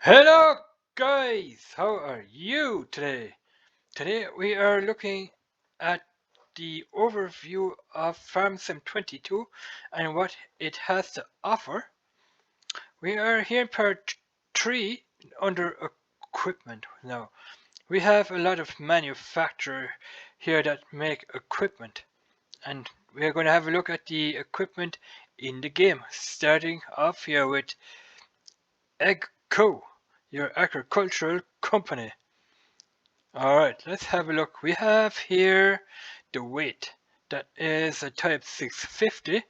Hello guys, how are you today? Today we are looking at the overview of FarmSim 22 and what it has to offer. We are here in part 3 under equipment. Now, we have a lot of manufacturers here that make equipment, and we are going to have a look at the equipment in the game, starting off here with Aggro, your agricultural company. Alright, let's have a look. We have here the weight. That is a type 650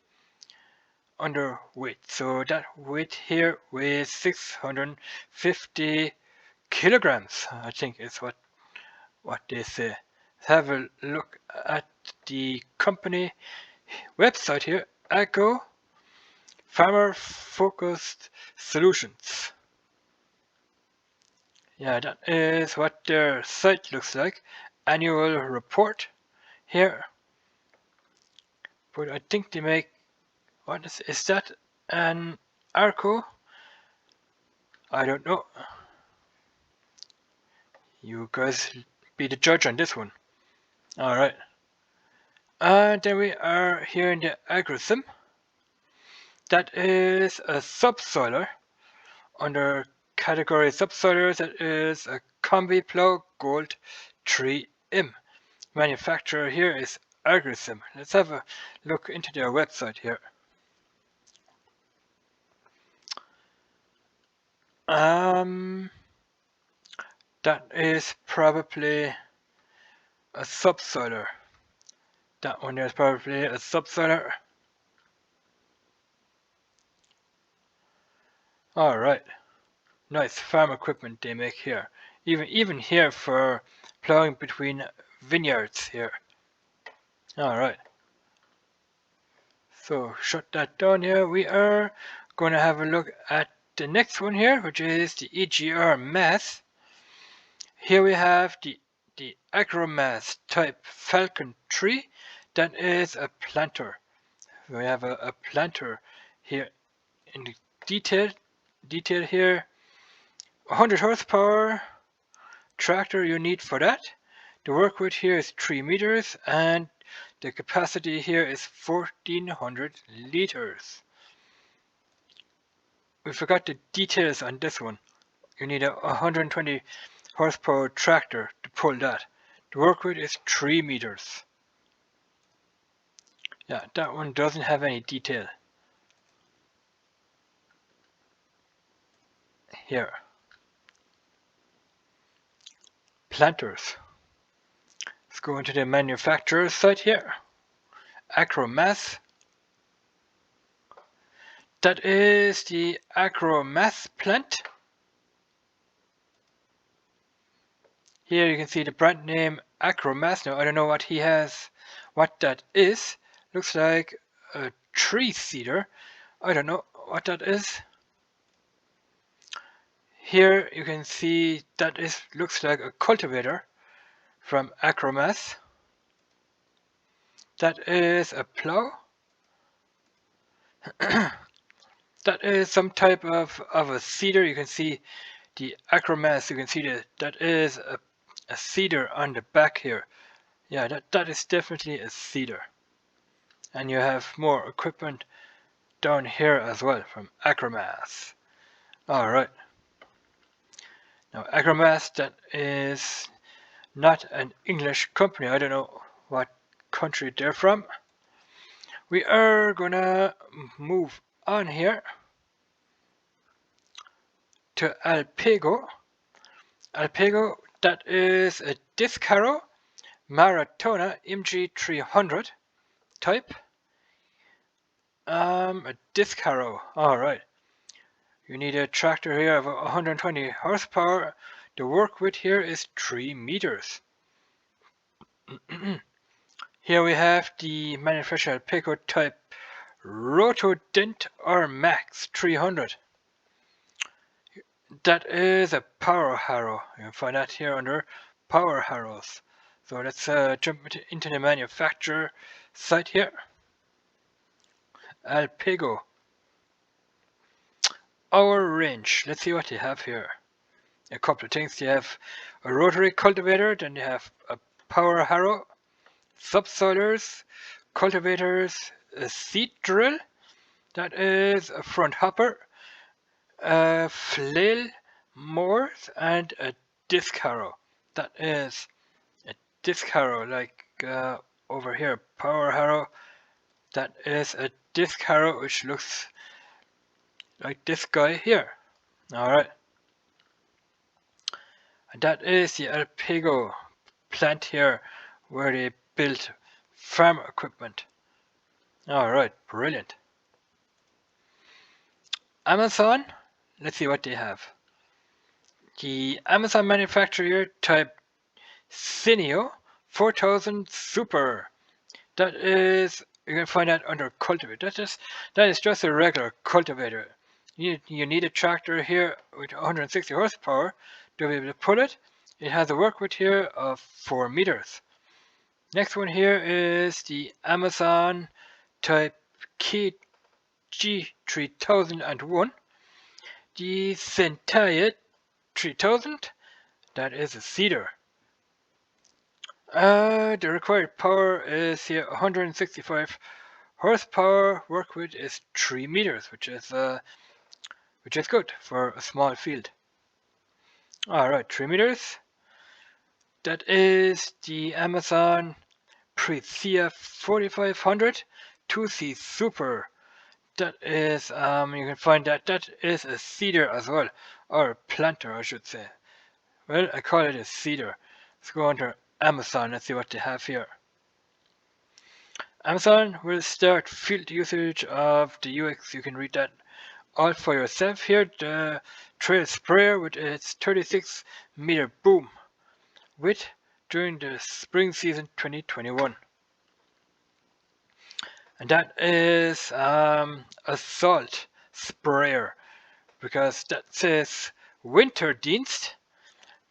underweight. So that weight here weighs 650 kilograms, I think is what they say. Let's have a look at the company website here. Aggro Farmer Focused Solutions. Yeah, that is what their site looks like. Annual report here. But I think they make, what is that an Arco? I don't know. You guys be the judge on this one. Alright. And then we are here in the Agrisim. That is a subsoiler. Under category subsoilers, that is a Combi Plow Gold 3M. Manufacturer here is Agrisim. Let's have a look into their website here. That is probably a subsoiler. That one there is probably a subsoiler. Alright. Nice farm equipment they make here. Even here for plowing between vineyards here. Alright. So shut that down here. We are going to have a look at the next one here, which is the EGR Mass. Here we have the Acrometh type Falcon 3. That is a planter. We have a planter here in the detail here. 100 horsepower tractor you need for that. The work width here is 3 meters and the capacity here is 1400 liters. We forgot the details on this one. You need a 120 horsepower tractor to pull that. The work width is 3 meters. Yeah, that one doesn't have any detail. Here. Planters. Let's go into the manufacturer's site here. Acrometh. That is the Acrometh Plant. Here you can see the brand name Acrometh. Now I don't know what he has, what that is. Looks like a tree seeder. I don't know what that is. Here you can see that looks like a cultivator from Acrometh. That is a plow. That is some type of a seeder. You can see the Acrometh. You can see that is a seeder on the back here. Yeah, that is definitely a seeder. And you have more equipment down here as well from Acrometh. Alright. Now Acrometh, that is not an English company. I don't know what country they're from. We are gonna move on here to Alpego. Alpego, that is a disc harrow Maratona MG300 type. A disc harrow. Alright. You need a tractor here of 120 horsepower. The work width here is 3 meters. Here we have the manufacturer Alpego type Rotodent or Max 300. That is a power harrow. You can find that here under power harrows. So let's jump into the manufacturer site here. Alpego. Our range. Let's see what they have here. a couple of things. You have a rotary cultivator, then you have a power harrow, subsoilers, cultivators, a seed drill, that is a front hopper, a flail mowers, and a disc harrow. That is a disc harrow, like over here, power harrow. That is a disc harrow which looks like this guy here. Alright. And that is the Alpago plant here where they built farm equipment. Alright, brilliant. Amazon, let's see what they have. The Amazon manufacturer type Cineo 4000 Super. That is, you can find that under cultivator. That is just a regular cultivator. You need a tractor here with 160 horsepower to be able to pull it. It has a work width here of 4 meters. Next one here is the Amazon type KG3001. The Centaya 3000. That is a seeder. The required power is here 165 horsepower. Work width is 3 meters, which is good for a small field. Alright, 3 meters. That is the Amazon Presea 4500 2C Super. That is, you can find that is a seeder as well, or a planter, I should say. Well, I call it a seeder. Let's go under Amazon and see what they have here. Amazon will start field usage of the UX. You can read that all for yourself here. The trail sprayer with its 36 meter boom width during the spring season 2021. And that is a salt sprayer, because that says Winterdienst.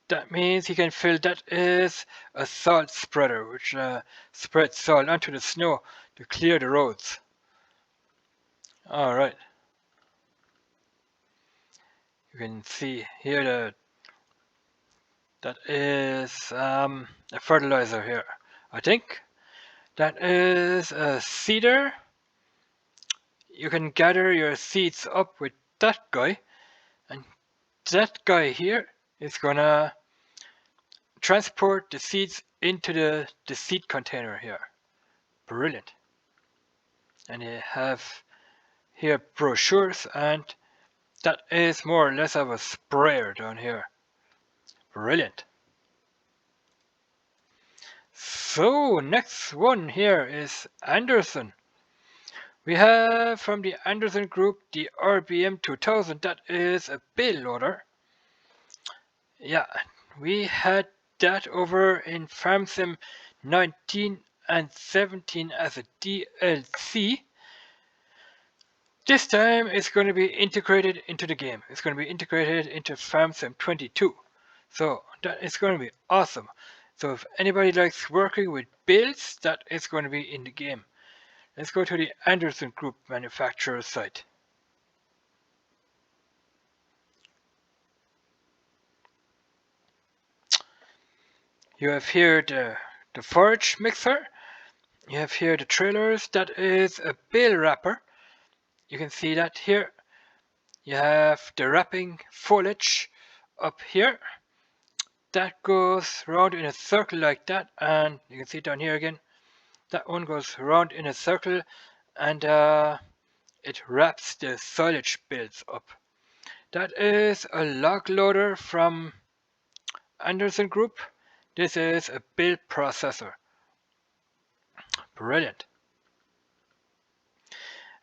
That means he can fill. That is a salt spreader, which spreads salt onto the snow to clear the roads. Alright. You can see here that is a fertilizer here, I think. That is a seeder. You can gather your seeds up with that guy, and that guy here is gonna transport the seeds into the seed container here. Brilliant. And you have here brochures, and that is more or less of a sprayer down here. Brilliant. So next one here is Anderson. We have from the Anderson group the RBM 2000. That is a bale loader. Yeah, we had that over in FarmSim 19 and 17 as a DLC. This time it's going to be integrated into the game. It's going to be integrated into FarmSim 22. So that is going to be awesome. So if anybody likes working with builds, that is going to be in the game. Let's go to the Anderson Group manufacturer site. You have here the forage mixer. You have here the trailers. That is a bale wrapper. You can see that here. You have the wrapping foliage up here. That goes around in a circle like that, and you can see it down here again. That one goes around in a circle, and it wraps the silage bales up. That is a log loader from Anderson Group. This is a bale processor. Brilliant.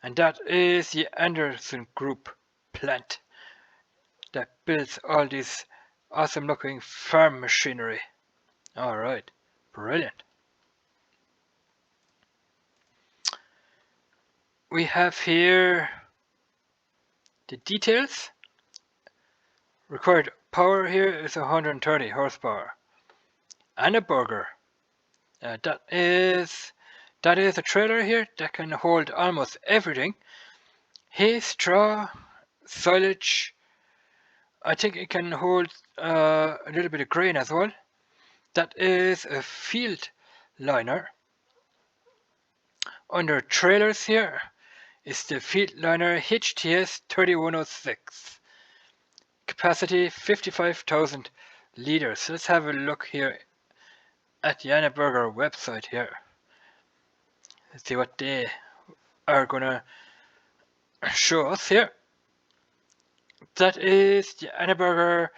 And that is the Anderson Group plant that builds all this awesome looking farm machinery. Alright, brilliant. We have here the details. Required power here is 130 horsepower. And a burger. That is a trailer here that can hold almost everything. Hay, straw, silage, I think it can hold a little bit of grain as well. That is a field liner. Under trailers here is the field liner HTS 3106. Capacity 55,000 liters. Let's have a look here at the Anneberger website here. Let's see what they are gonna show us here. That is the Anneberger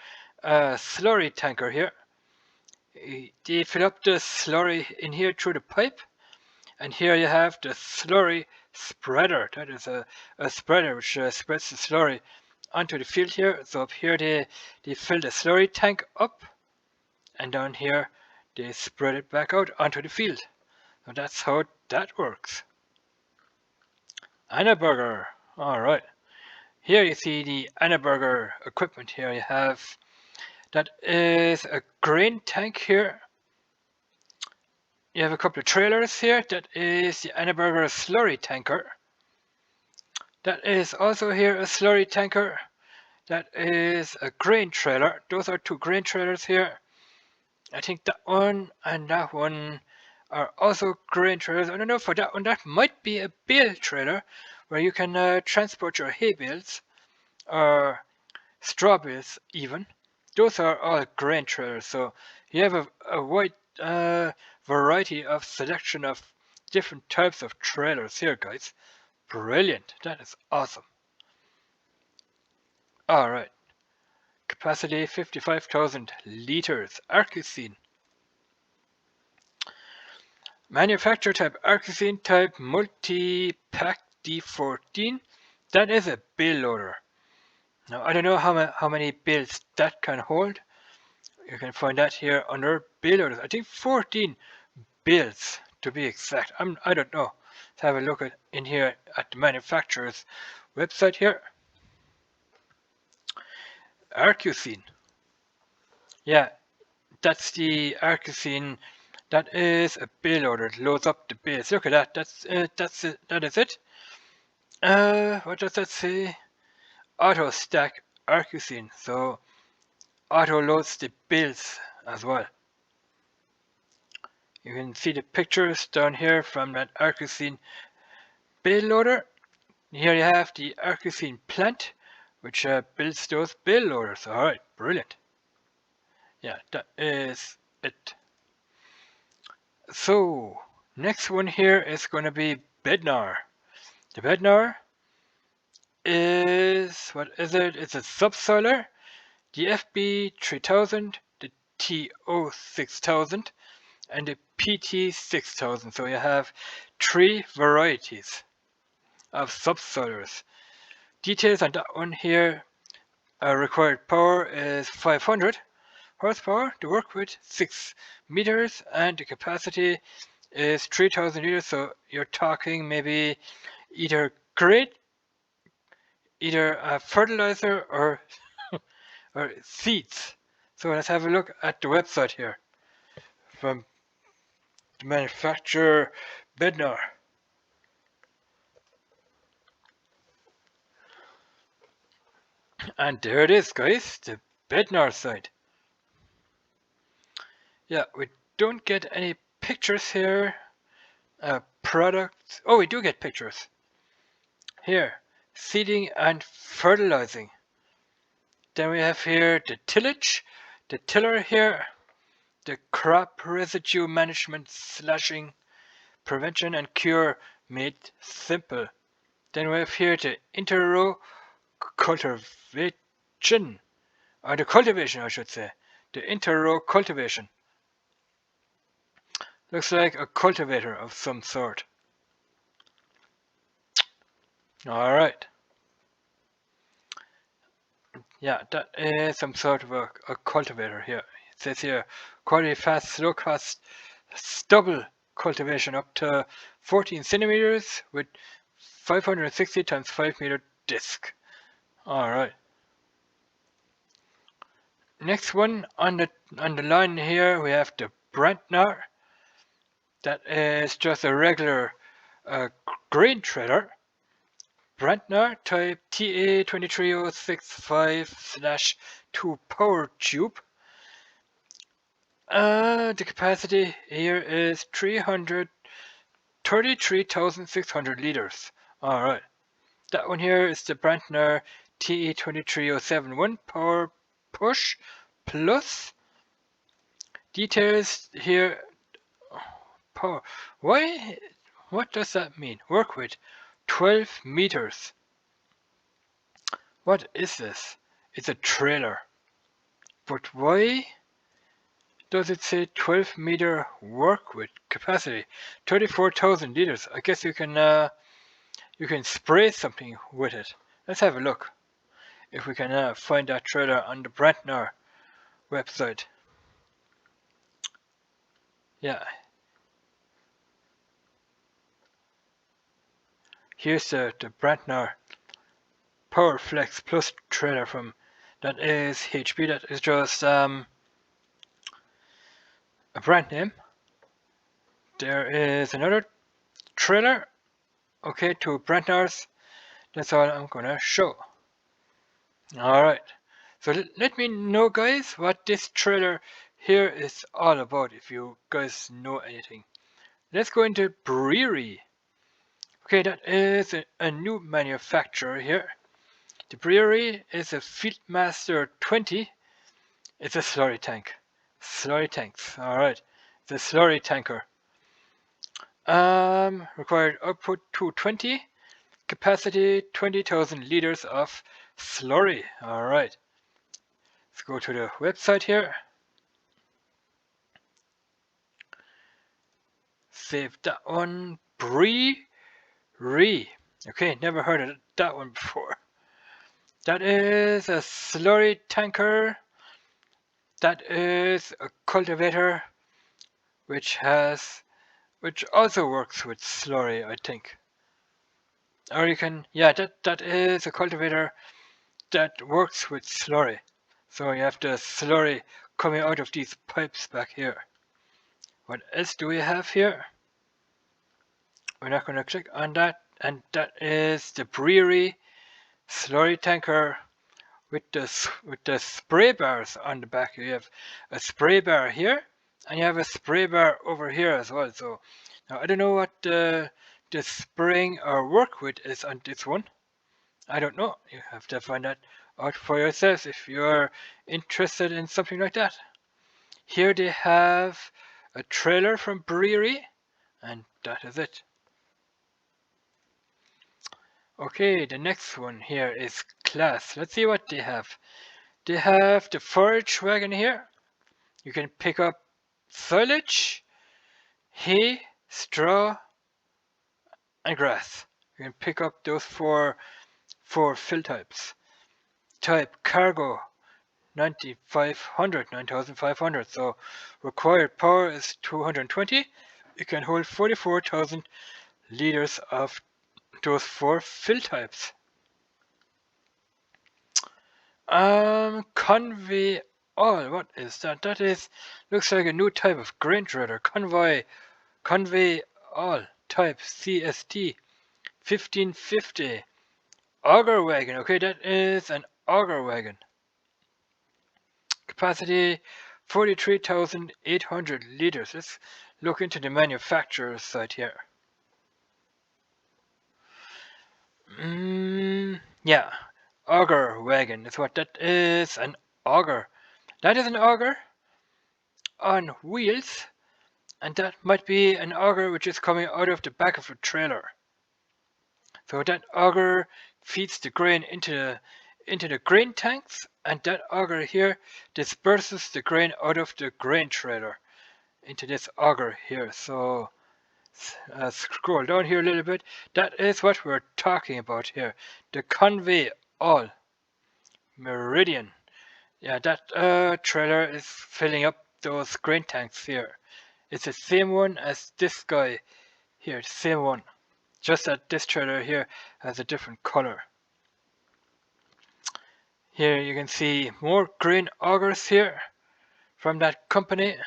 Slurry Tanker here. They fill up the slurry in here through the pipe, and here you have the Slurry Spreader. That is a spreader which spreads the slurry onto the field here. So up here they fill the slurry tank up, and down here they spread it back out onto the field. So that's how that works. Anneberger. Alright. Here you see the Anneberger equipment here you have. That is a grain tank here. You have a couple of trailers here. That is the Anneberger Slurry Tanker. That is also here a Slurry Tanker. That is a grain trailer. Those are two grain trailers here. I think that one and that one are also grain trailers. I don't know for that one. That might be a bale trailer where you can transport your hay bales or straw bales even. Those are all grain trailers. So you have a wide variety of selection of different types of trailers here, guys. Brilliant. That is awesome. Alright. Capacity 55,000 liters. Arcusine. Manufacturer type Arcusine type multi-pack D14. That is a bale loader. Now I don't know how many bales that can hold. You can find that here under bale loaders. I think 14 bales to be exact. I don't know. Let's have a look in here at the manufacturer's website here. Arcusine. Yeah, that's the Arcusine. That is a bale loader. It loads up the bales. Look at that. That's it. That is it. What does that say? Auto stack Arcusine. So auto loads the bales as well. You can see the pictures down here from that Arcusine bale loader. Here you have the Acrometh Plant, which builds those bale loaders. Alright, brilliant. Yeah, that is it. So, next one here is going to be Bretner. The Bretner is, what is it? It's a Subsoiler, the FB3000, the TO6000, and the PT6000. So you have three varieties of subsoilers. Details on that one here. Required power is 500 horsepower to work with, 6 meters, and the capacity is 3000 liters. So you're talking maybe either grain, either fertilizer or or seeds. So let's have a look at the website here from the manufacturer Bretner. And there it is, guys, the Bretner site. Yeah, we don't get any pictures here. Products. Oh, we do get pictures. Here, seeding and fertilizing. Then we have here the tillage, the tiller here, the crop residue management, slashing, prevention and cure made simple. Then we have here the interrow cultivation, or the cultivation I should say, the interrow cultivation. Looks like a cultivator of some sort. Alright. Yeah, that is some sort of a cultivator here. It says here, quality fast, low cost, stubble cultivation up to 14 centimeters with 560 times 5 meter disc. Alright. Next one on the line here we have the Brentner. That is just a regular grain trailer. Brentner type TA23065/2 power tube. The capacity here is 333,600 liters. Alright. That one here is the Brentner TE23071 power push plus. Details here. Power. Why? What does that mean? Work with 12 meters. What is this? It's a trailer. But why does it say 12-meter work with capacity? 34,000 liters. I guess you can spray something with it. Let's have a look if we can find that trailer on the Brentner website. Yeah. Here's the Brentner Perlflex Plus trailer from that is HP. That is just a brand name. There is another trailer. Okay, two Brentners. That's all I'm gonna show. Alright. So let me know, guys, what this trailer here is all about, if you guys know anything. Let's go into Brewery. Okay, that is a new manufacturer here. The Brewery is a Fieldmaster 20. It's a slurry tank. Slurry tanks. Alright. It's a Slurry Tanker. Required output 220. Capacity 20,000 liters of slurry. Alright. Let's go to the website here. Save that one. Brewery. Okay, never heard of that one before. That is a slurry tanker. That is a cultivator, which also works with slurry, I think. Or you can, yeah, that is a cultivator that works with slurry. So you have the slurry coming out of these pipes back here. What else do we have here? We're not going to click on that, and that is the Brewery slurry tanker with the spray bars on the back. You have a spray bar here, and you have a spray bar over here as well. So now I don't know what the spraying or work with is on this one. I don't know. You have to find that out for yourselves if you're interested in something like that. Here they have a trailer from Brewery, and that is it. Okay, the next one here is Class. Let's see what they have. They have the Forage Wagon here. You can pick up silage, hay, straw, and grass. You can pick up those four fill types. Type cargo 9,500. So required power is 220. It can hold 44,000 liters of those four fill types. Convey all. What is that? That looks like a new type of grain shredder. Convey all type CST 1550. Auger Wagon. Okay, that is an Auger Wagon. Capacity 43,800 liters. Let's look into the manufacturer's site here. Yeah, Auger Wagon is what that is. An auger. That is an auger on wheels, and that might be an auger which is coming out of the back of a trailer. So that auger feeds the grain into the grain tanks, and that auger here disperses the grain out of the grain trailer into this auger here. So scroll down here a little bit. That is what we're talking about here. The convey all Meridian. Yeah, that trailer is filling up those grain tanks here. It's the same one as this guy here, the same one. Just that this trailer here has a different color. Here you can see more grain augers here from that company.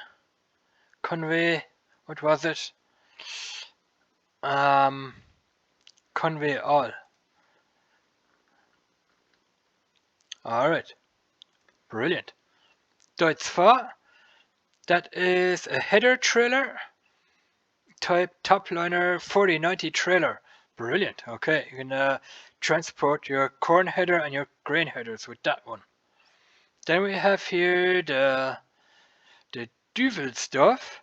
Convey, what was it? Convey all. Alright, brilliant. Deutz 4, that is a header trailer type topliner 4090 trailer. Brilliant. Okay, you can transport your corn header and your grain headers with that one. Then we have here the duvel stuff.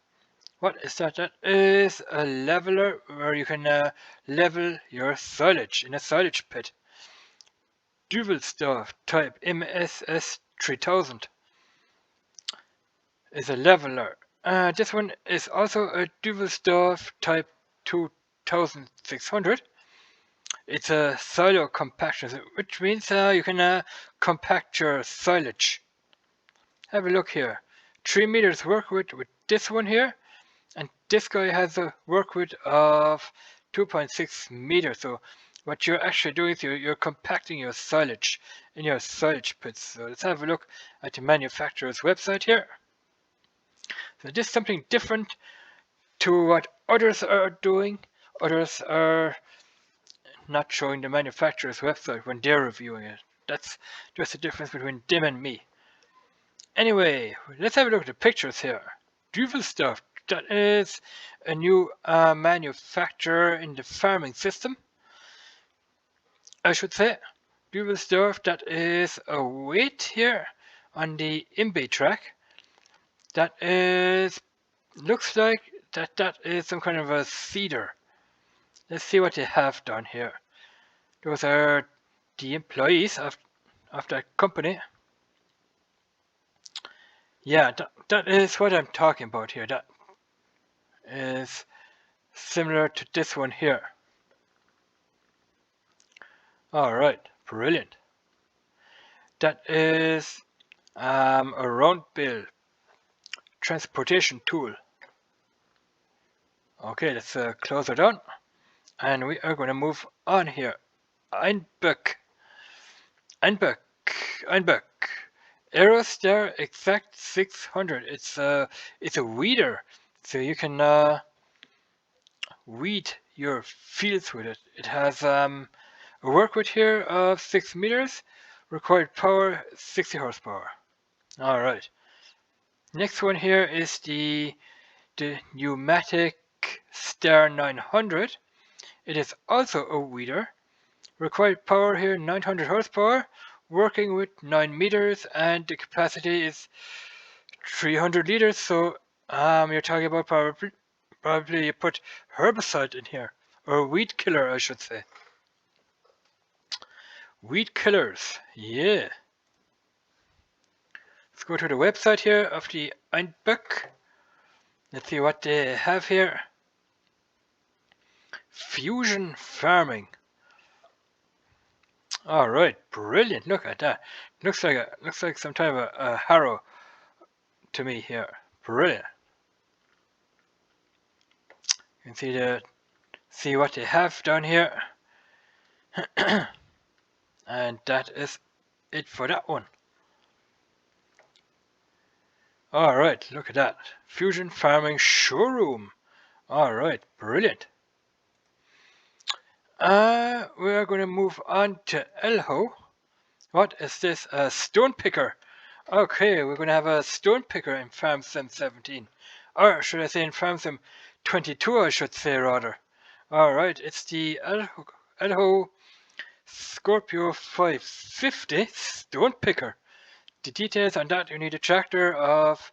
What is that? That is a leveler where you can level your silage in a silage pit. Duvel stuff type MSS 3000 is a leveler. This one is also a duvel stuff type 2600. It's a silo compaction, which means you can compact your silage. Have a look here. 3 meters work width with this one here, and this guy has a work width of 2.6 meters. So what you're actually doing is you're compacting your silage in your silage pits. So let's have a look at the manufacturer's website here. So this is something different to what others are doing. Others are not showing the manufacturer's website when they're reviewing it. That's just the difference between them and me. Anyway, let's have a look at the pictures here. Duvel stuff. That is a new manufacturer in the farming system, I should say. Duvel stuff. That is a weight here on the imbe track. That is looks like that is some kind of a cedar. Let's see what they have done here. Those are the employees of that company. Yeah, that is what I'm talking about here. That is similar to this one here. Alright, brilliant. That is a round bill transportation tool. Okay, let's close it down. And we are going to move on here. Einbeck. Aerostar Exact 600. It's a weeder, so you can weed your fields with it. It has a work width here of 6 meters, required power 60 horsepower. All right. Next one here is the Pneumatic Stair 900. It is also a weeder. Required power here 900 horsepower, working with 9 meters, and the capacity is 300 liters. So you're talking about probably you put herbicide in here, or weed killer, I should say. Weed killers, yeah. Let's go to the website here of the Einbeck. Let's see what they have here. Fusion farming. All right, brilliant. Look at that. Looks like some type of a harrow to me here. Brilliant. You can see what they have down here. And that is it for that one. Alright, look at that. Fusion Farming Showroom. Alright, brilliant. We are going to move on to Elho. What is this? A stone picker. Okay, we're going to have a stone picker in FarmSim 17. Or should I say in FarmSim 22, I should say rather. Alright, it's the Elho Scorpio 550 stone picker. The details on that, you need a tractor of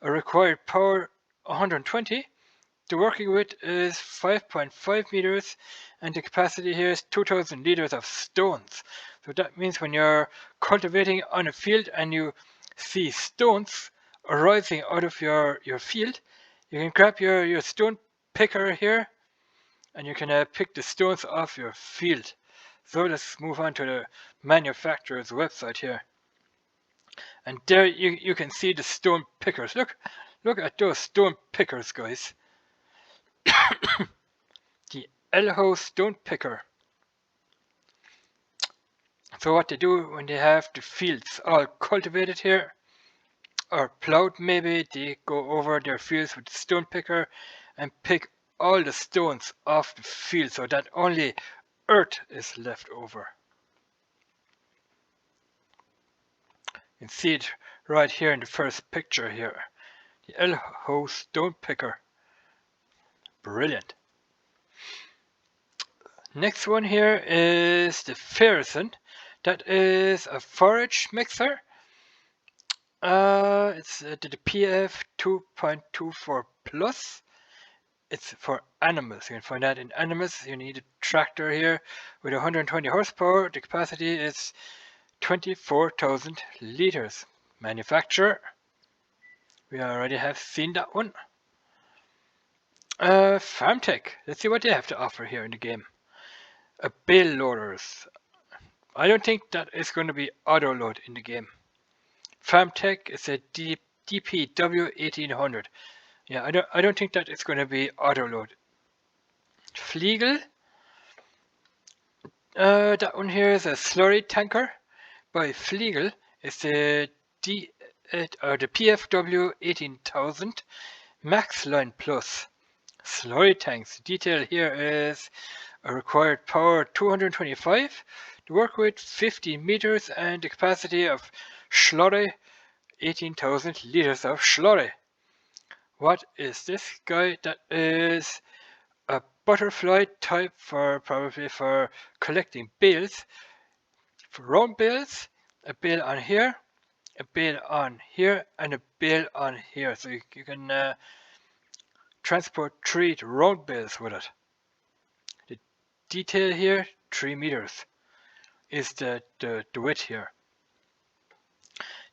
a required power 120. The working width is 5.5 meters and the capacity here is 2000 liters of stones. So that means when you're cultivating on a field and you see stones arising out of your field, you can grab your stone picker here and you can pick the stones off your field. So let's move on to the manufacturer's website here. And there you can see the stone pickers. Look at those stone pickers, guys. The Elho stone picker. So what they do when they have the fields all cultivated here, or plowed maybe, they go over their fields with the stone picker and pick all the stones off the field so that only earth is left over. You can see it right here in the first picture here. The L-Ho Stone Picker. Brilliant. Next one here is the Ferrison. That is a forage mixer. It's the PF 2.24 plus. It's for animals. You can find that in animals. You need a tractor here with 120 horsepower. The capacity is 24,000 liters. Manufacturer. We already have seen that one. FarmTech. Let's see what they have to offer here in the game. Bale loaders. I don't think that is going to be auto load in the game. FarmTech is a DPW 1800. Yeah, I don't think that it's going to be auto load. Fliegel. That one here is a Slurry Tanker by Fliegel. It's the PFW 18000 Max Line Plus Slurry tanks. Detail here is a required power 225 to work with 50 meters and the capacity of slurry 18,000 liters of slurry. What is this guy? That is a butterfly type for probably for collecting bales, for round bales. A bale on here, a bale on here, and a bale on here. So you can transport 3 round bales with it. The detail here, 3 meters is the width here.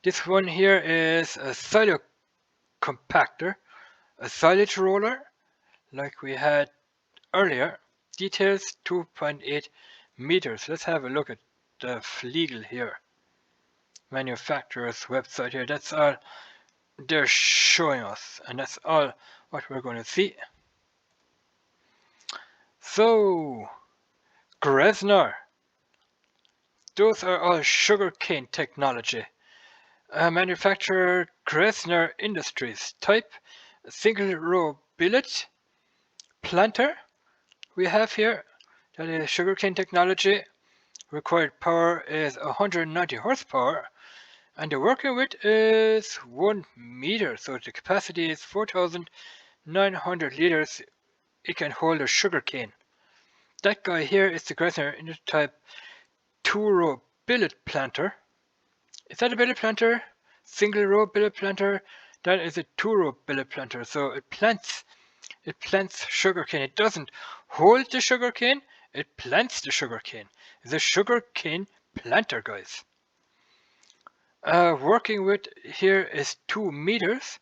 This one here is a silo compactor, a silage roller, like we had earlier. Details 2.8 meters. Let's have a look at the Fliegel here. Manufacturer's website here. That's all they're showing us, and that's all what we're going to see. So, Brentner. Those are all sugarcane technology. Manufacturer Brentner Industries. Type single row billet planter. We have here that is sugarcane technology. Required power is 190 horsepower, and the working width is 1 meter. So the capacity is 4,900 liters. It can hold a sugarcane. That guy here is the Brentner Industries type 2-row billet planter. Is that a billet planter? Single row billet planter? That is a 2-row billet planter. So it plants sugarcane. It doesn't hold the sugarcane, it plants the sugarcane. It's a sugarcane planter, guys. Working width here is 2 meters.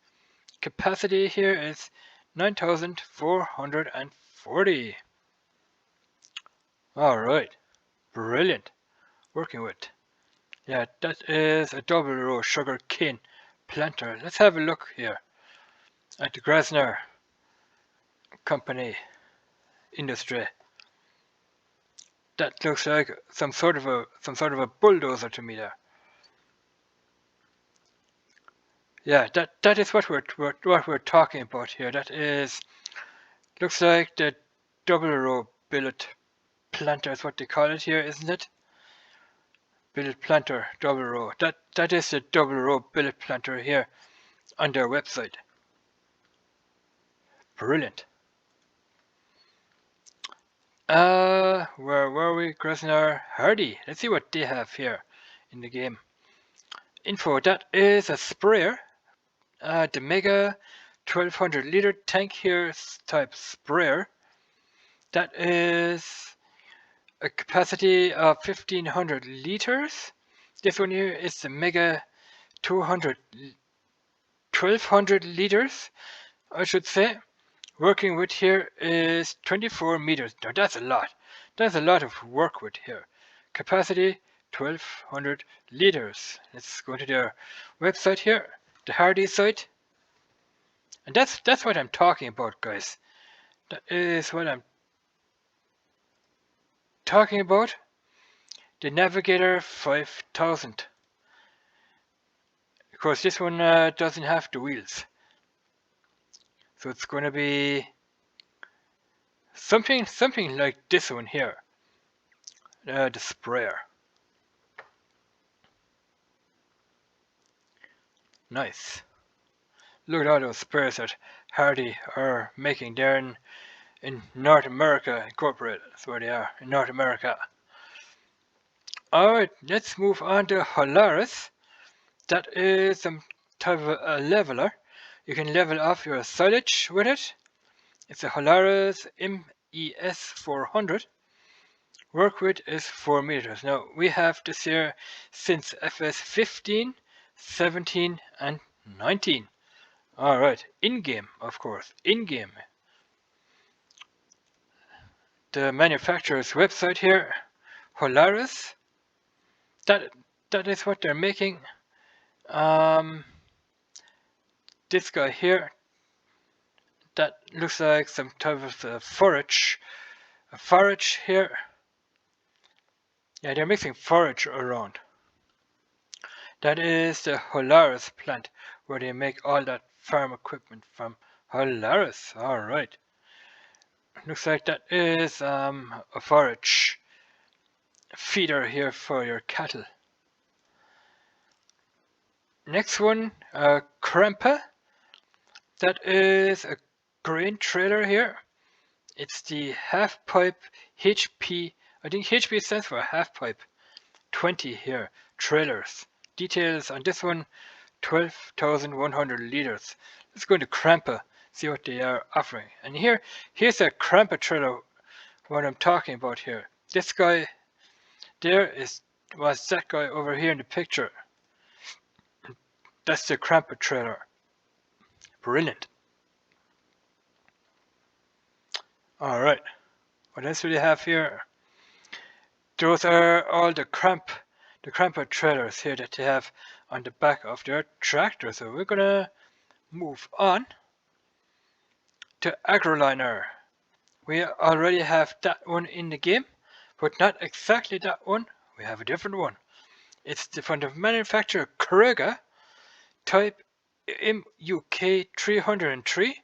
Capacity here is 9,440. Alright, brilliant. Working width. Yeah, that is a double row sugarcane planter. Let's have a look here at the Brentner company industry. That looks like some sort of a bulldozer to me there. Yeah, that is what we're talking about here. That is looks like the double row billet planter is what they call it here, isn't it? Billet planter, double row. That is the double row billet planter here on their website. Brilliant. Where were we? Brentner Hardy. Let's see what they have here in the game. Info. That is a sprayer. The Mega 1200 liter tank here type sprayer. That is a capacity of 1500 liters. This one here is the Mega 1200 liters, I should say. Working width here is 24 meters. Now that's a lot. That's a lot of work width here. Capacity 1200 liters. Let's go to their website here, the Hardy site. And that's what I'm talking about, guys. That is what I'm talking about. The Navigator 5000. Of course, this one doesn't have the wheels. So it's going to be something like this one here. The sprayer. Nice. Look at all those spares that Hardy are making there in North America Incorporated. That's where they are, in North America. Alright, let's move on to Holaris. That is some type of a leveler. You can level up your silage with it. It's a Holaris MES 400. Work width is 4 meters. Now we have this here since FS 15, 17 and 19. Alright, in-game, of course, in-game. The manufacturer's website here, Holaris. That is what they're making. This guy here, that looks like some type of a forage here. Yeah, they're mixing forage around. That is the Holaris plant, where they make all that farm equipment from Holaris. Alright. Looks like that is a forage feeder here for your cattle. Next one, Krempe. That is a grain trailer here. It's the half pipe HP. I think HP stands for half pipe. 20 here. Trailers. Details on this one, 12,100 liters. Let's go to Krempe, see what they are offering. And here's a Krempe trailer, what I'm talking about here. This guy there was that guy over here in the picture. That's the Krempe trailer. Brilliant. Alright, what else do they have here? Those are all the Krempe trailers here that they have on the back of their tractor. So we're gonna move on to Aggro Liner. We already have that one in the game, but not exactly that one. We have a different one. It's from the manufacturer Kruger, type MUK 303.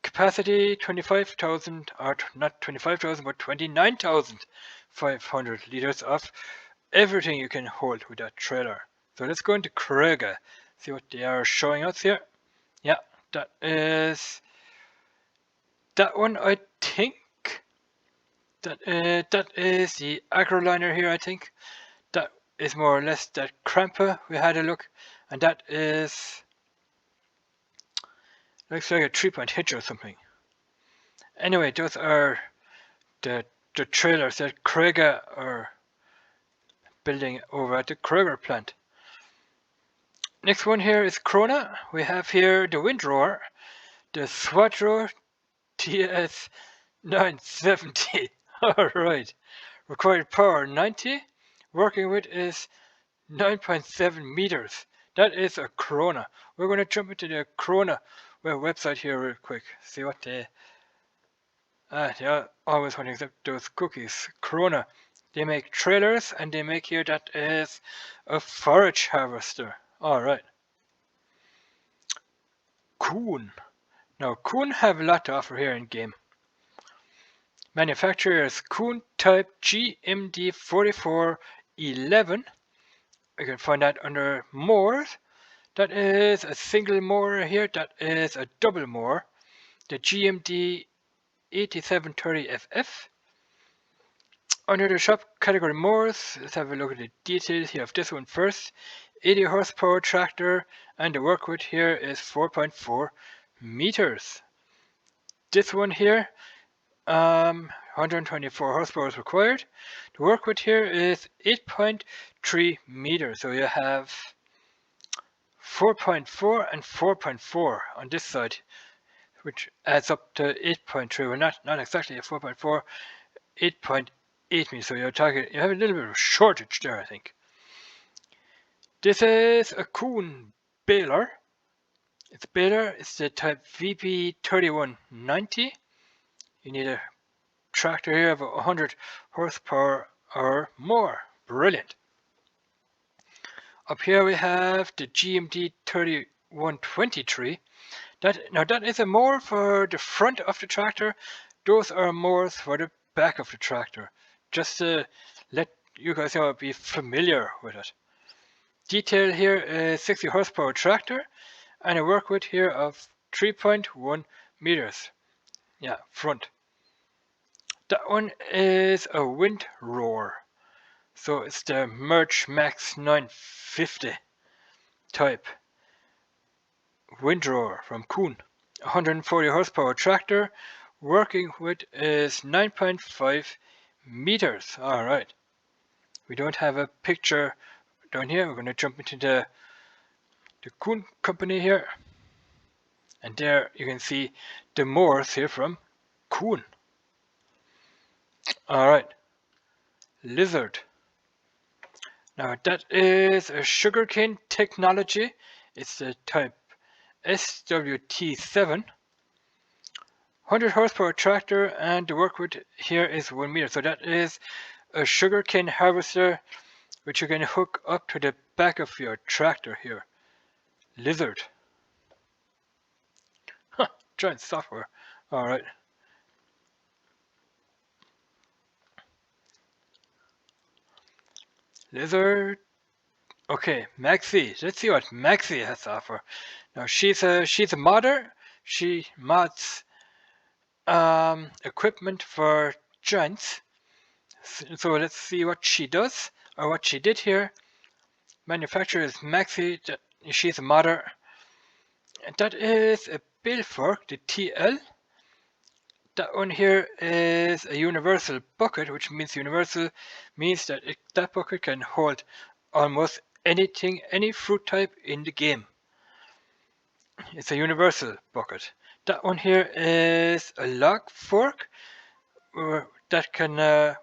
Capacity 25,000, or not 25,000, but 29,500 liters of everything you can hold with that trailer. So let's go into Kruger, see what they are showing us here. Yeah, that is that one, I think. That is the Aggro Liner here, I think. That is more or less that Krempe we had a look, and that is looks like a 3-point hitch or something. Anyway, those are the trailers that Kruger are building over at the Kruger plant. Next one here is Krona. We have here the Windrower, the Swatro TS 970. Alright. Required power 90. Working width is 9.7 meters. That is a Krona. We're going to jump into the Krona website here real quick. See what they always want to accept those cookies. Krona. They make trailers, and they make here that is a forage harvester. Alright. Kuhn. Now Kuhn have a lot to offer here in game. Manufacturer is Kuhn type GMD 4411. You can find that under mowers. That is a single mower here. That is a double mower. The GMD 8730FF. Under the shop category mowers, let's have a look at the details here of this one first. 80 horsepower tractor, and the work width here is 4.4 meters. This one here, 124 horsepower is required. The work width here is 8.3 meters. So you have 4.4 and 4.4 on this side, which adds up to 8.3. Well, not exactly a 4.4, 8.8 meters. So you have a little bit of a shortage there, I think. This is a Kuhn baler. It's baler. It's the type VP3190. You need a tractor here of 100 horsepower or more. Brilliant. Up here we have the GMD 3123. Now that is a mower for the front of the tractor. Those are mowers for the back of the tractor. Just to let you guys know, be familiar with it. detail here is 60 horsepower tractor and a work width here of 3.1 meters. Yeah, front. That one is a wind roar. So it's the Merch Max 950 type windrower from Kuhn. 140 horsepower tractor. Working width is 9.5 meters. Alright. We don't have a picture down here. We're going to jump into the Kuhn company here. And there you can see the mowers here from Kuhn. Alright. Lizard. Now that is a sugarcane technology. It's the type SWT7. 100 horsepower tractor and the work width here is 1 meter. So that is a sugarcane harvester which you can hook up to the back of your tractor here. Lizard. Huh, giant software. Alright. Lizard. Okay, Maxi. Let's see what Maxi has to offer. Now she's a modder. She mods equipment for giants. So let's see what she does or what she did here. Manufacturer is Maxi. She's a modder. And that is a bill fork, the TL. That one here is a universal bucket, which means universal means that that bucket can hold almost anything, any fruit type in the game. It's a universal bucket. That one here is a log fork that can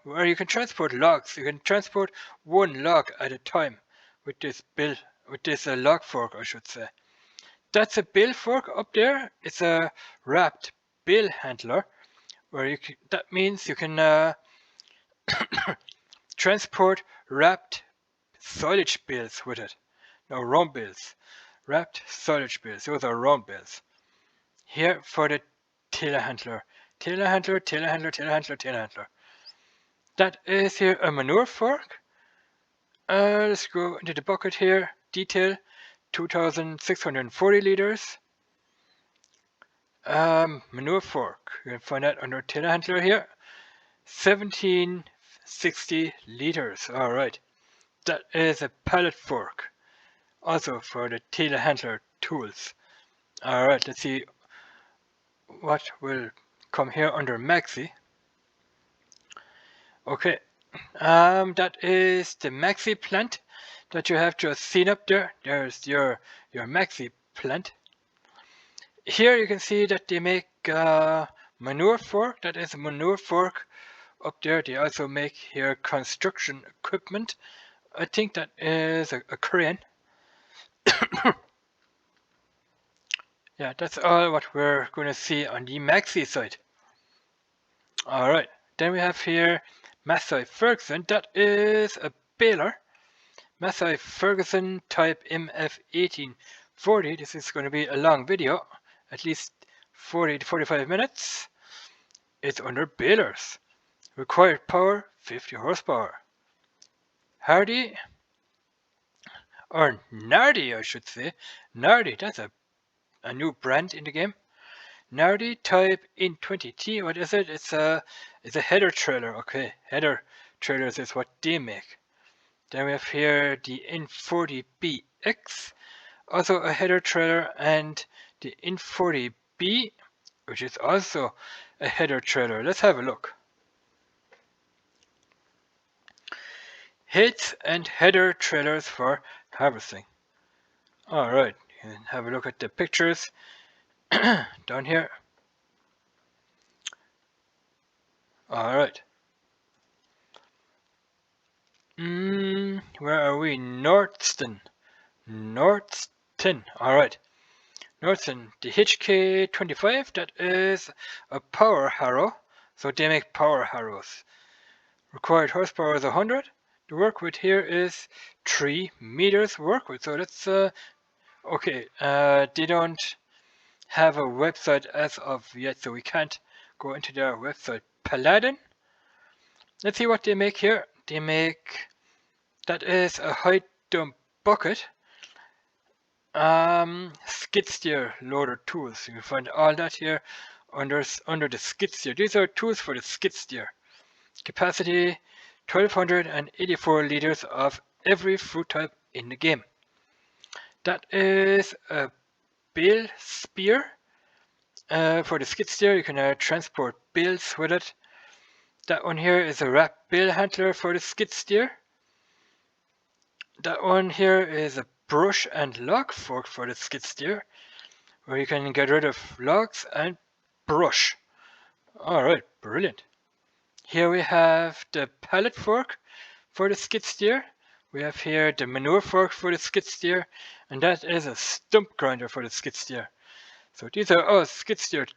where you can transport logs. You can transport one log at a time with this log fork, I should say. That's a bill fork up there. It's a wrapped bill handler, where that means you can transport wrapped silage bales with it. No, round bales. Wrapped silage bales. Those are round bales. Here for the telehandler. Telehandler. That is here a manure fork. Let's go into the bucket here. Detail 2,640 liters. Manure fork. You can find that under telehandler here. 1760 liters. Alright. That is a pallet fork. Also for the telehandler tools. Alright, let's see what will come here under Maxi. Okay. That is the Maxi plant that you have just seen up there. There's your Maxi plant. Here you can see that they make manure fork. That is a manure fork up there. They also make here construction equipment. I think that is a crane. Yeah, that's all what we're going to see on the Maxi side. Alright, then we have here Meso Ferguson. That is a baler. Meso Ferguson type MF1840. This is going to be a long video, at least 40 to 45 minutes. It's under balers. Required power 50 horsepower. Hardy, or Nardi I should say. Nardi, that's a new brand in the game. Nardi type in20T. What is it? It's a header trailer. Okay, header trailers is what they make. Then we have here the N40BX, also a header trailer, and the N40B, which is also a header trailer. Let's have a look. Heads and header trailers for harvesting. Alright, you can have a look at the pictures down here. Alright. Where are we? Northston. Alright. Northston. The HK25, that is a power harrow. So they make power harrows. Required horsepower is 100. The work width here is 3 meters work width. So that's okay. They don't have a website as of yet, so we can't go into their website. Paladin. Let's see what they make here. They make, that is a high dump bucket, skid steer loader tools. You can find all that here under the skid steer. These are tools for the skid steer. Capacity 1284 liters of every fruit type in the game. That is a bale spear for the skid steer. You can transport bales with it. That one here is a wrap bale handler for the skid steer. That one here is a brush and log fork for the skid steer, where you can get rid of logs and brush. Alright, brilliant. Here we have the pallet fork for the skid steer. We have here the manure fork for the skid steer, and that is a stump grinder for the skid steer. So these are all skid steer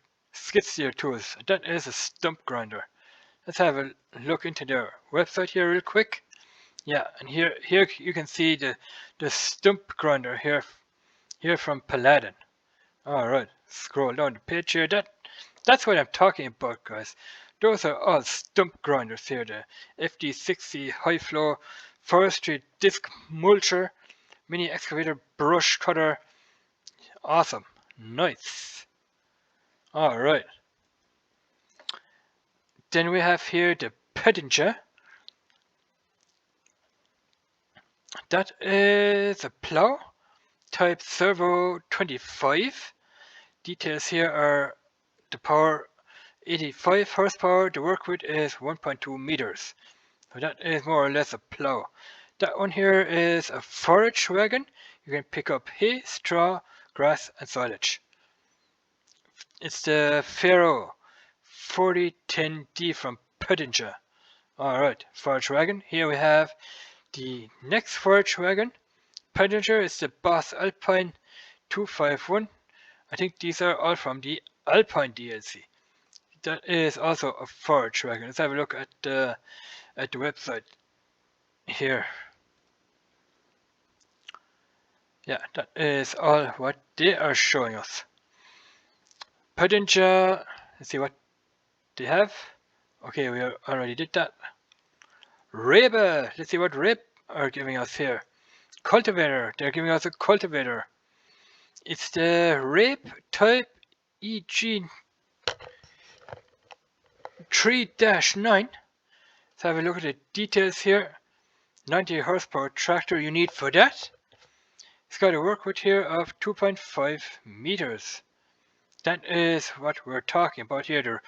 tools. That is a stump grinder. Let's have a look into their website here real quick. Yeah, and here you can see the stump grinder here from Paladin. Alright, scroll down the page here. That's what I'm talking about, guys. Those are all stump grinders here. The FD60 high flow forestry disc mulcher, mini excavator, brush cutter. Awesome. Nice. Alright. Then we have here the Pedinja. That is a plow type servo 25. Details here are the power 85 horsepower. The work width is 1.2 meters. So that is more or less a plow. That one here is a forage wagon. You can pick up hay, straw, grass and silage. It's the Ferro 4010D from Pedinja. Alright, forage wagon. Here we have the next forage wagon. Pedinja is the Boss Alpine 251. I think these are all from the Alpine DLC. That is also a forage wagon. Let's have a look at the website here. Yeah, that is all what they are showing us. Pedinja, let's see what they have. Okay, we already did that. Reba, let's see what Reb are giving us here. Cultivator, they're giving us a cultivator. It's the Reb type EG 3-9. Let's have a look at the details here. 90 horsepower tractor you need for that. It's got a work width here of 2.5 meters. That is what we're talking about here,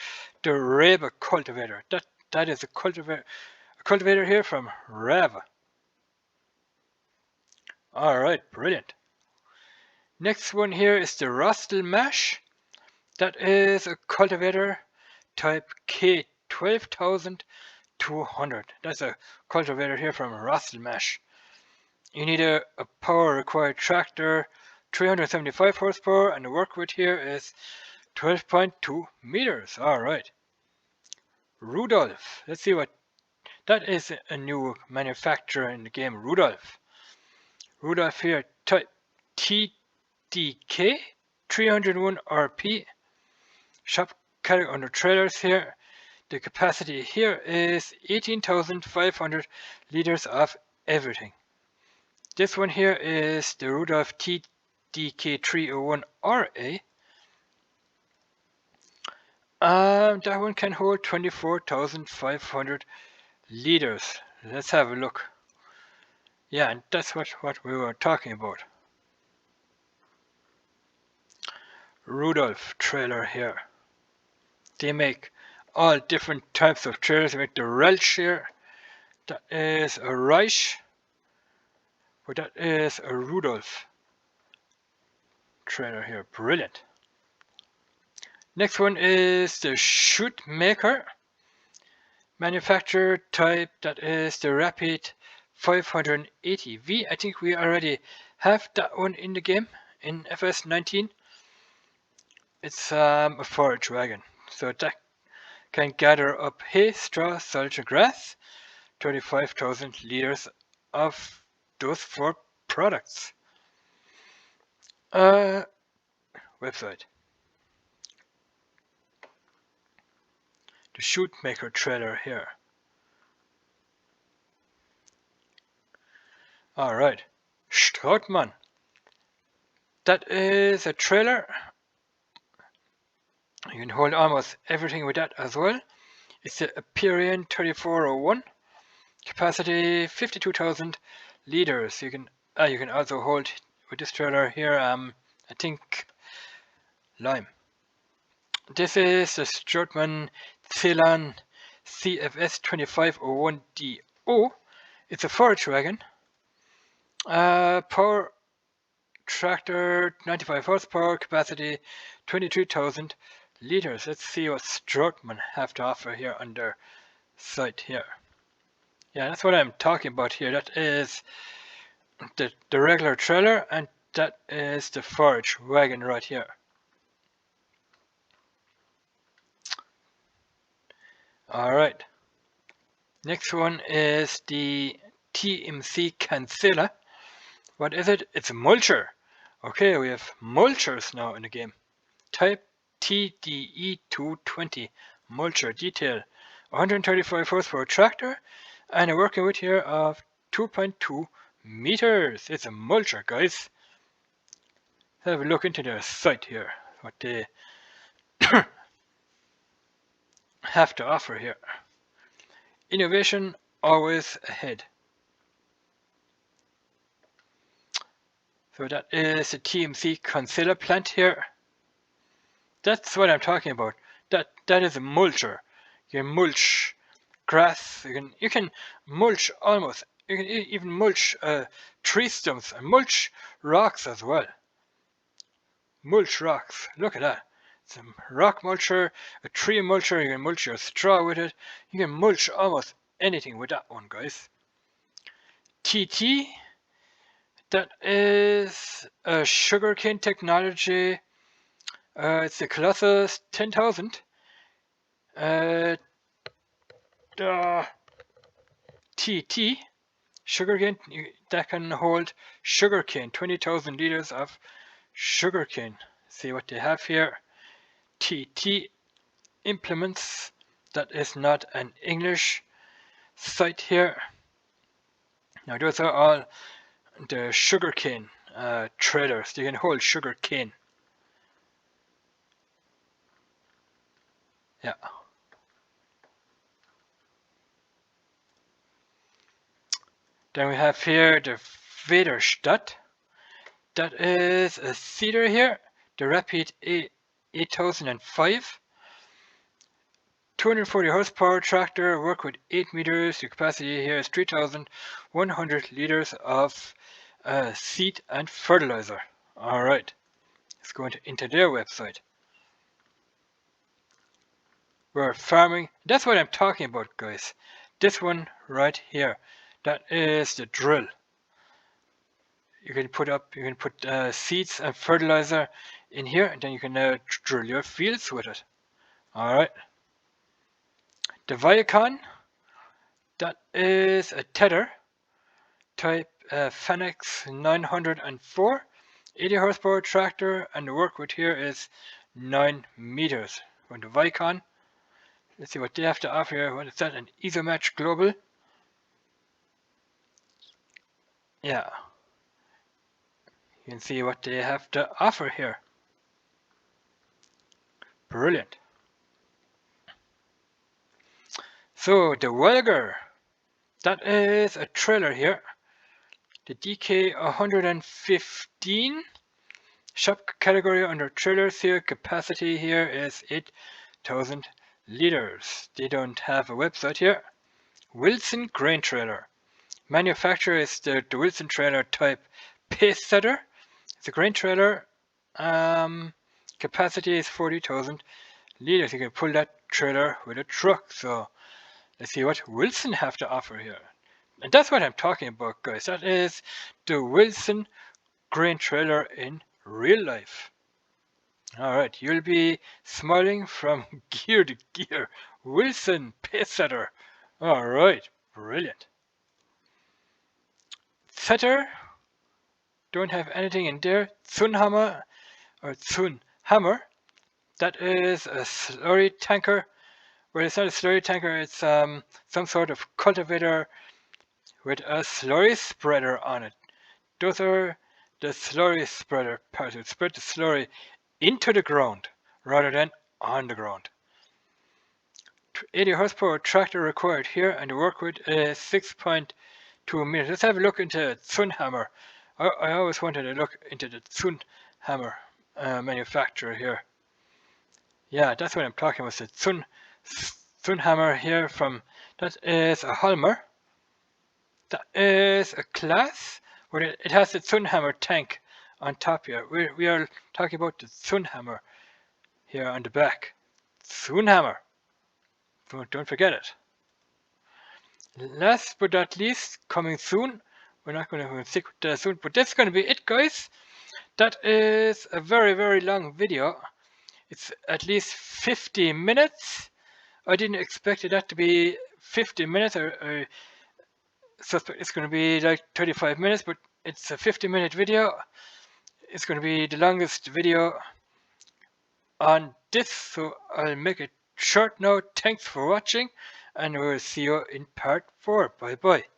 the Reba cultivator. That is a cultivator here from Reba. Alright, brilliant. Next one here is the Rostel Mash. That is a cultivator type K12200. That's a cultivator here from Rostel Mash. You need a power required tractor, 375 horsepower, and the work width here is 12.2 meters. Alright. Rudolph. Let's see what that is. A new manufacturer in the game, Rudolph. Rudolph here, type TDK 301 RP. Shop category under trailers here. The capacity here is 18,500 liters of everything. This one here is the Rudolph TDK301RA. That one can hold 24,500 liters. Let's have a look. Yeah, and that's what we were talking about. Rudolph trailer here. They make all different types of trailers. They make the Relch here. That is a Reich. But that is a Rudolph trailer here. Brilliant. Next one is the Shootmaker. Manufacturer type, that is the Rapid 580V. I think we already have that one in the game in FS19. It's a forage wagon. So that can gather up hay, straw, silage and grass. 35,000 liters of those 4 products. Website. The Shootmaker trailer here. Alright. Stroutmann. That is a trailer. You can hold almost everything with that as well. It's the Aperian 3401. Capacity 52,000 liters. You can also hold with this trailer here. I think lime. This is the Stroutmann Ceylon CFS 2501DO. It's a forage wagon. Power tractor, 95 horsepower, capacity 23,000 liters. Let's see what Stroutmann have to offer here on their site here. Yeah, that's what I'm talking about here. That is the regular trailer, and that is the forage wagon right here. Alright. Next one is the TMC Cancela. What is it? It's a mulcher. Okay, we have mulchers now in the game. Type TDE220 mulcher detail. 135 horsepower tractor and a working width here of 2.2 meters. It's a mulcher, guys. Let's have a look into their site here. What they have to offer here. Innovation always ahead. So that is the TMC Cancela plant here. That's what I'm talking about. That is a mulcher. You can mulch grass. You can mulch almost. You can even mulch tree stumps and mulch rocks as well. Mulch rocks. Look at that. It's a rock mulcher, a tree mulcher. You can mulch your straw with it. You can mulch almost anything with that one, guys. TT. That is a sugarcane technology. It's the Colossus 10,000. TT. Sugarcane. That can hold sugarcane. 20,000 liters of sugarcane. See what they have here. TT implements. That is not an English site here. Now those are all the sugarcane trailers. They can hold sugarcane. Yeah. Then we have here the Vederstadt. That is a cedar here. The Rapid 8005. 240 horsepower tractor, work with 8 meters. The capacity here is 3,100 liters of seed and fertilizer. Alright, let's go into their website. We're farming. That's what I'm talking about, guys. This one right here. That is the drill. You can put seeds and fertilizer in here, and then you can drill your fields with it. Alright. The Viacon, that is a tether type Fanex 904, 80 horsepower tractor, and the work width here is 9 meters. On the Viacon, let's see what they have to offer here. What is that? An Isomatch Global? Yeah. You can see what they have to offer here. Brilliant. So the Wilger, that is a trailer here. The DK 115 shop category under trailers here. Capacity here is 8,000 liters. They don't have a website here. Wilson grain trailer. Manufacturer is the Wilson trailer type pace setter. It's a grain trailer. Capacity is 40,000 liters. You can pull that trailer with a truck. So let's see what Wilson have to offer here. And that's what I'm talking about, guys. That is the Wilson grain trailer in real life. Alright, you'll be smiling from gear to gear. Wilson pace setter. Alright, brilliant. Setter, don't have anything in there. Zunhammer, or Zunhammer, that is a slurry tanker. Well, it's not a slurry tanker, it's some sort of cultivator with a slurry spreader on it. those are the slurry spreader parts. It spread the slurry into the ground rather than on the ground. 80 horsepower tractor required here, and the work with is 6.2 meters. Let's have a look into Sunhammer. I always wanted to look into the Sunhammer manufacturer here. Yeah, that's what I'm talking about. The Sunhammer here from, that is a Halmer. That is a class where it has the Sunhammer tank on top here. We are talking about the Sunhammer here on the back. Sunhammer. Don't forget it. Last but not least, coming soon. We're not going to stick with that soon, but that's going to be it, guys. That is a very, very long video. It's at least 50 minutes. I didn't expect that to be 50 minutes. I suspect it's going to be like 35 minutes, but it's a 50-minute video. It's going to be the longest video on this, so I'll make it short now. Thanks for watching, and we'll see you in part 4. Bye bye.